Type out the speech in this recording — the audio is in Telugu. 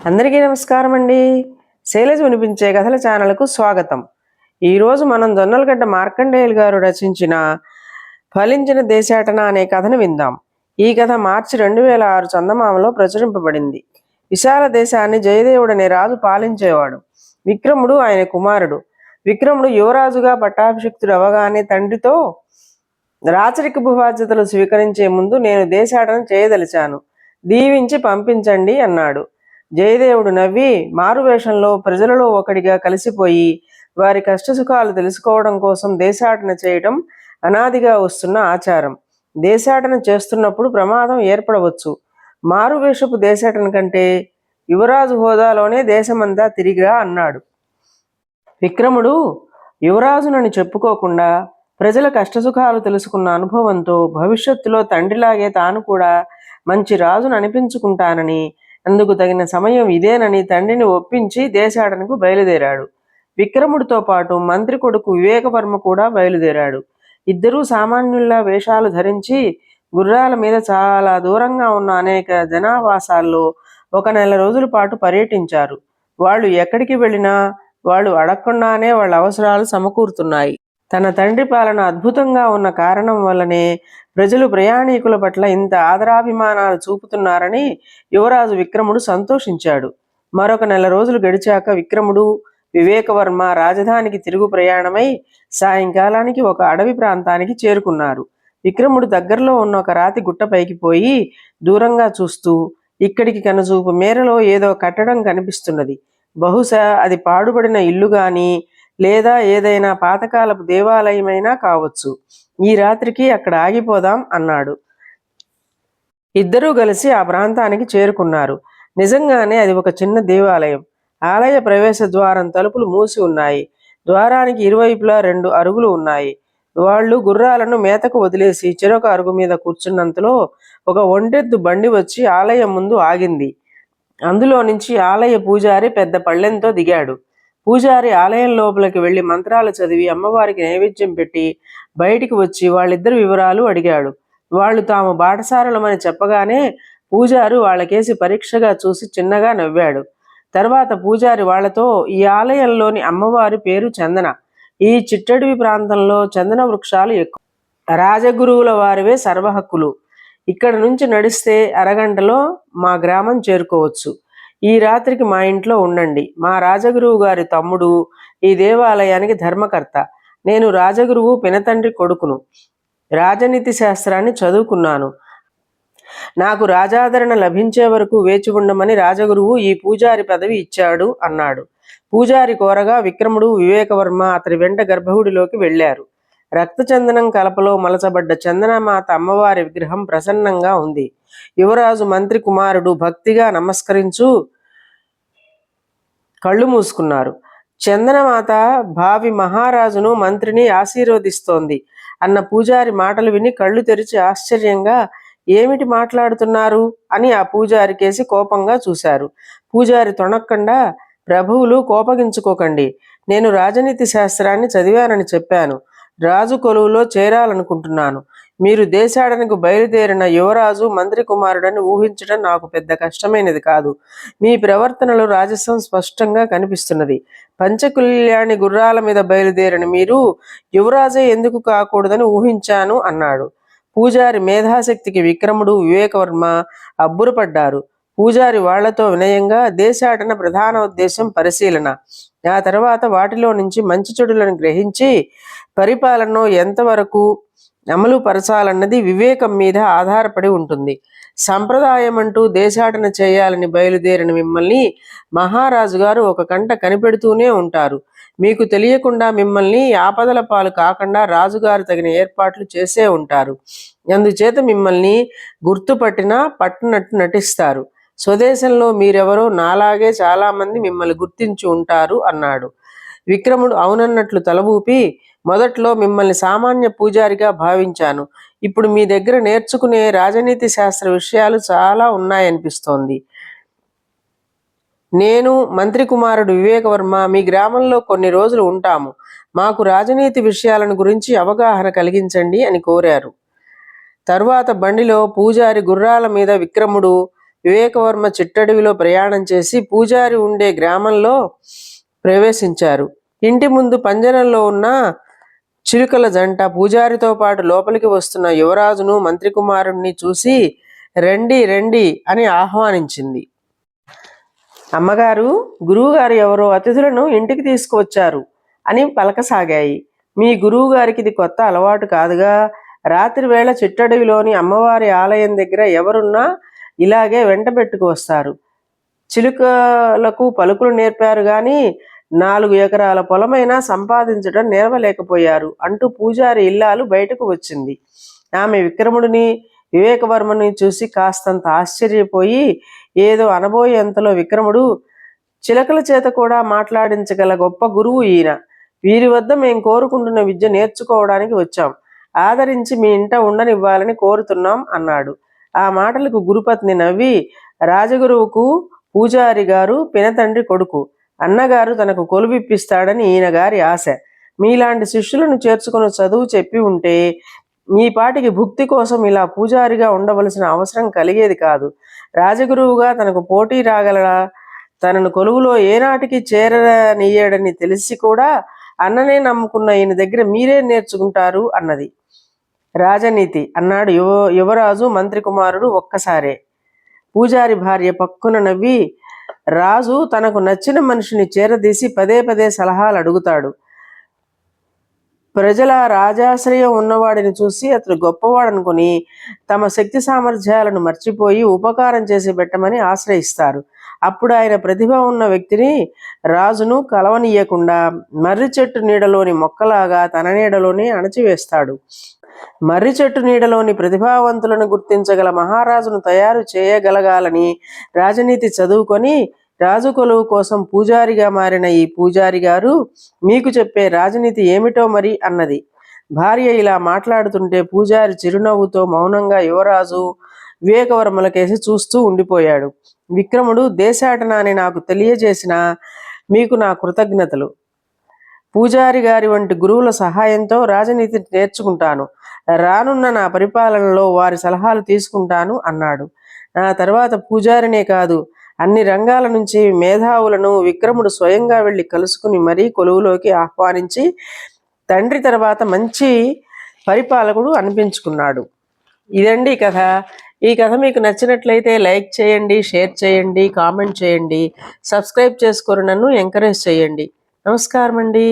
అందరికీ నమస్కారం అండి. శైలజ వినిపించే కథల ఛానల్కు స్వాగతం. ఈరోజు మనం జొన్నలగడ్డ మార్కండేయులు గారు రచించిన ఫలించిన దేశాటన అనే కథను విందాం. ఈ కథ మార్చి 2006 చందమామలో ప్రచురింపబడింది. విశాల దేశాన్ని జయదేవుడనే రాజు పాలించేవాడు. విక్రముడు ఆయన కుమారుడు. విక్రముడు యువరాజుగా పట్టాభిషిక్తుడు అవగానే తండ్రితో రాచరికపు బాధ్యతలు స్వీకరించే ముందు నేను దేశాటన చేయదలిచాను, దీవించి పంపించండి అన్నాడు. జయదేవుడు నవ్వి మారువేషంలో ప్రజలలో ఒకడిగా కలిసిపోయి వారి కష్టసుఖాలు తెలుసుకోవడం కోసం దేశాటన చేయటం అనాదిగా వస్తున్న ఆచారం. దేశాటన చేస్తున్నప్పుడు ప్రమాదం ఏర్పడవచ్చు. మారువేషపు దేశాటన కంటే యువరాజు హోదాలోనే దేశమంతా తిరిగిరా అన్నాడు. విక్రముడు యువరాజునని చెప్పుకోకుండా ప్రజల కష్టసుఖాలు తెలుసుకున్న అనుభవంతో భవిష్యత్తులో తండ్రిలాగే తాను కూడా మంచి రాజును అనిపించుకుంటానని, అందుకు తగిన సమయం ఇదేనని తండ్రిని ఒప్పించి దేశాటనకు బయలుదేరాడు. విక్రముడితో పాటు మంత్రి కొడుకు వివేకవర్మ కూడా బయలుదేరాడు. ఇద్దరూ సామాన్యుల్లా వేషాలు ధరించి గుర్రాల మీద చాలా దూరంగా ఉన్న అనేక జనావాసాల్లో 1 నెల రోజుల పాటు పర్యటించారు. వాళ్ళు ఎక్కడికి వెళ్ళినా వాళ్ళు అడగకుండానే వాళ్ళ అవసరాలు సమకూరుతున్నాయి. తన తండ్రి పాలన అద్భుతంగా ఉన్న కారణం వల్లనే ప్రజలు ప్రయాణికుల పట్ల ఇంత ఆదరాభిమానాలు చూపుతున్నారని యువరాజు విక్రముడు సంతోషించాడు. మరొక 1 నెల రోజులు గడిచాక విక్రముడు, వివేకవర్మ రాజధానికి తిరుగు ప్రయాణమై సాయంకాలానికి ఒక అడవి ప్రాంతానికి చేరుకున్నారు. విక్రముడు దగ్గరలో ఉన్న ఒక రాతి గుట్టపైకి పోయి దూరంగా చూస్తూ, ఇక్కడికి కనుచూపు మేరలో ఏదో కట్టడం కనిపిస్తున్నది. బహుశా అది పాడుబడిన ఇల్లు గాని లేదా ఏదైనా పాతకాలపు దేవాలయమైనా కావచ్చు. ఈ రాత్రికి అక్కడ ఆగిపోదాం అన్నాడు. ఇద్దరూ కలిసి ఆ ప్రాంతానికి చేరుకున్నారు. నిజంగానే అది ఒక చిన్న దేవాలయం. ఆలయ ప్రవేశ ద్వారం తలుపులు మూసి ఉన్నాయి. ద్వారానికి ఇరువైపులా 2 అరుగులు ఉన్నాయి. వాళ్ళు గుర్రాలను మేతకు వదిలేసి చెరొక అరుగు మీద కూర్చున్నంతలో ఒక ఒంటెద్దు బండి వచ్చి ఆలయం ముందు ఆగింది. అందులో నుంచి ఆలయ పూజారి పెద్ద పళ్ళెంతో దిగాడు. పూజారి ఆలయం లోపలికి వెళ్లి మంత్రాలు చదివి అమ్మవారికి నైవేద్యం పెట్టి బయటికి వచ్చి వాళ్ళిద్దరి వివరాలు అడిగాడు. వాళ్ళు తాము బాటసారులమని చెప్పగానే పూజారి వాళ్ళకేసి పరీక్షగా చూసి చిన్నగా నవ్వాడు. తర్వాత పూజారి వాళ్లతో, ఈ ఆలయంలోని అమ్మవారి పేరు చందన. ఈ చిట్టడివి ప్రాంతంలో చందన వృక్షాలు ఎక్కువ. రాజగురువుల వారివే సర్వహక్కులు. ఇక్కడ నుంచి నడిస్తే అరగంటలో మా గ్రామం చేరుకోవచ్చు. ఈ రాత్రికి మా ఇంట్లో ఉండండి. మా రాజగురువు గారి తమ్ముడు ఈ దేవాలయానికి ధర్మకర్త. నేను రాజగురువు పినతండ్రి కొడుకును. రాజనీతి శాస్త్రాన్ని చదువుకున్నాను. నాకు రాజాదరణ లభించే వరకు వేచి ఉండమని రాజగురువు ఈ పూజారి పదవి ఇచ్చాడు అన్నాడు. పూజారి కోరగా విక్రముడు, వివేకవర్మ అతని వెంట గర్భగుడిలోకి వెళ్లారు. రక్తచందనం కలపలో మలచబడ్డ చందనమాత అమ్మవారి విగ్రహం ప్రసన్నంగా ఉంది. యువరాజు మంత్రి కుమారుడు భక్తిగా నమస్కరించు కళ్ళు మూసుకున్నారు. చందనమాత భావి మహారాజును మంత్రిని ఆశీర్వదిస్తోంది అన్న పూజారి మాటలు విని కళ్ళు తెరిచి ఆశ్చర్యంగా, ఏమిటి మాట్లాడుతున్నారు అని ఆ పూజారి కేసి కోపంగా చూశారు. పూజారి తొణక్కుండా, ప్రభువులు కోపగించుకోకండి, నేను రాజనీతి శాస్త్రాన్ని చదివానని చెప్పాను. రాజు కొలువులో చేరాలనుకుంటున్నాను. మీరు దేశాటనకు బయలుదేరిన యువరాజు మంత్రి కుమారుడని ఊహించడం నాకు పెద్ద కష్టమైనది కాదు. మీ ప్రవర్తనలో రాజసం స్పష్టంగా కనిపిస్తున్నది. పంచకుల్యాణి గుర్రాల మీద బయలుదేరిన మీరు యువరాజే ఎందుకు కాకూడదని ఊహించాను అన్నాడు. పూజారి మేధాశక్తికి విక్రముడు, వివేకవర్మ అబ్బురపడ్డారు. పూజారి వాళ్లతో వినయంగా, దేశాటన ప్రధాన ఉద్దేశం పరిశీలన. ఆ తర్వాత వాటిలో నుంచి మంచి చెడులను గ్రహించి పరిపాలనను ఎంతవరకు అమలు పరచాలన్నది వివేకం మీద ఆధారపడి ఉంటుంది. సంప్రదాయం అంటూ దేశాటన చేయాలని బయలుదేరిన మిమ్మల్ని మహారాజు గారు ఒక కంట కనిపెడుతూనే ఉంటారు. మీకు తెలియకుండా మిమ్మల్ని ఆపదల పాలు కాకుండా రాజుగారు తగిన ఏర్పాట్లు చేసే ఉంటారు. అందుచేత మిమ్మల్ని గుర్తుపట్టినా పట్టనట్టు నటిస్తారు. స్వదేశంలో మీరెవరో నాలాగే చాలామంది మిమ్మల్ని గుర్తించి ఉంటారు అన్నాడు. విక్రముడు అవునన్నట్లు తల ఊపి, మొదట్లో మిమ్మల్ని సామాన్య పూజారిగా భావించాను. ఇప్పుడు మీ దగ్గర నేర్చుకునే రాజనీతి శాస్త్ర విషయాలు చాలా ఉన్నాయనిపిస్తోంది. నేను, మంత్రి కుమారుడు వివేకవర్మ మీ గ్రామంలో కొన్ని రోజులు ఉంటాము. మాకు రాజనీతి విషయాలను గురించి అవగాహన కలిగించండి అని కోరారు. తరువాత బండిలో పూజారి గుర్రాల మీద విక్రముడు, వివేకవర్మ చిట్టడవిలో ప్రయాణం చేసి పూజారి ఉండే గ్రామంలో ప్రవేశించారు. ఇంటి ముందు పంజరంలో ఉన్న చిలుకల జంట పూజారితో పాటు లోపలికి వస్తున్న యువరాజును మంత్రి కుమారుణ్ణి చూసి రండి రండి అని ఆహ్వానించింది. అమ్మగారు, గురువుగారు ఎవరో అతిథులను ఇంటికి తీసుకువచ్చారు అని పలకసాగాయి. మీ గురువు గారికి ఇది కొత్త అలవాటు కాదుగా. రాత్రి వేళ చిట్టడవిలోని అమ్మవారి ఆలయం దగ్గర ఎవరున్నా ఇలాగే వెంట పెట్టుకు వస్తారు. చిలుకలకు పలుకులు నేర్పారు గాని 4 ఎకరాల పొలమైనా సంపాదించడం నేర్వలేకపోయారు అంటూ పూజారి ఇల్లాలు బయటకు వచ్చింది. ఆమె విక్రముడిని వివేకవర్మని చూసి కాస్తంత ఆశ్చర్యపోయి ఏదో అనబోయేంతలో విక్రముడు, చిలకల చేత కూడా మాట్లాడించగల గొప్ప గురువు ఈయన. వీరి వద్ద మేం కోరుకుంటున్న విద్య నేర్చుకోవడానికి వచ్చాం. ఆదరించి మీ ఇంట ఉండనివ్వాలని కోరుతున్నాం అన్నాడు. ఆ మాటలకు గురుపత్ని నవ్వి, రాజగురువుకు పూజారి గారు పినతండ్రి కొడుకు. అన్నగారు తనకు కొలువిప్పిస్తాడని ఈయన గారి ఆశ. మీలాంటి శిష్యులను చేర్చుకుని చదువు చెప్పి ఉంటే ఈ పాటికి భుక్తి కోసం ఇలా పూజారిగా ఉండవలసిన అవసరం కలిగేది కాదు. రాజగురువుగా తనకు పోటీ రాగలడా? తనను కొలువులో ఏనాటికి చేరనీయడని తెలిసి కూడా అన్ననే నమ్ముకున్న ఈయన దగ్గర మీరే నేర్చుకుంటారు అన్నది. రాజనీతి అన్నాడు యువరాజు మంత్రి కుమారుడు ఒక్కసారే. పూజారి భార్య పక్కున నవ్వి, రాజు తనకు నచ్చిన మనిషిని చేరదీసి పదే పదే సలహాలు అడుగుతాడు. ప్రజల రాజాశ్రయం ఉన్నవాడిని చూసి అతడు గొప్పవాడనుకుని తమ శక్తి సామర్థ్యాలను మర్చిపోయి ఉపకారం చేసి పెట్టమని ఆశ్రయిస్తారు. అప్పుడు ఆయన ప్రతిభ ఉన్న వ్యక్తిని రాజును కలవనీయకుండా మర్రి చెట్టు నీడలోని మొక్కలాగా తన నీడలోనే అణచివేస్తాడు. మర్రి చెట్టు నీడలోని ప్రతిభావంతులను గుర్తించగల మహారాజును తయారు చేయగలగాలని రాజనీతి చదువుకొని రాజు కొలువు కోసం పూజారిగా మారిన ఈ పూజారి గారు మీకు చెప్పే రాజనీతి ఏమిటో మరి అన్నది. భార్య ఇలా మాట్లాడుతుంటే పూజారి చిరునవ్వుతో మౌనంగా యువరాజు వివేకవర్మలకేసి చూస్తూ ఉండిపోయాడు. విక్రముడు, దేశాటన అని నాకు తెలియజేసిన మీకు నా కృతజ్ఞతలు. పూజారి గారి వంటి గురువుల సహాయంతో రాజనీతి నేర్చుకుంటాను. రానున్న నా పరిపాలనలో వారి సలహాలు తీసుకుంటాను అన్నాడు. ఆ తర్వాత పూజారినే కాదు, అన్ని రంగాల నుంచి మేధావులను విక్రముడు స్వయంగా వెళ్ళి కలుసుకుని మరీ కొలువులోకి ఆహ్వానించి తండ్రి తర్వాత మంచి పరిపాలకుడు అనిపించుకున్నాడు. ఇదండి కథ. ఈ కథ మీకు నచ్చినట్లయితే లైక్ చేయండి, షేర్ చేయండి, కామెంట్ చేయండి, సబ్స్క్రైబ్ చేసుకొని నన్ను ఎంకరేజ్ చేయండి. నమస్కారం అండి.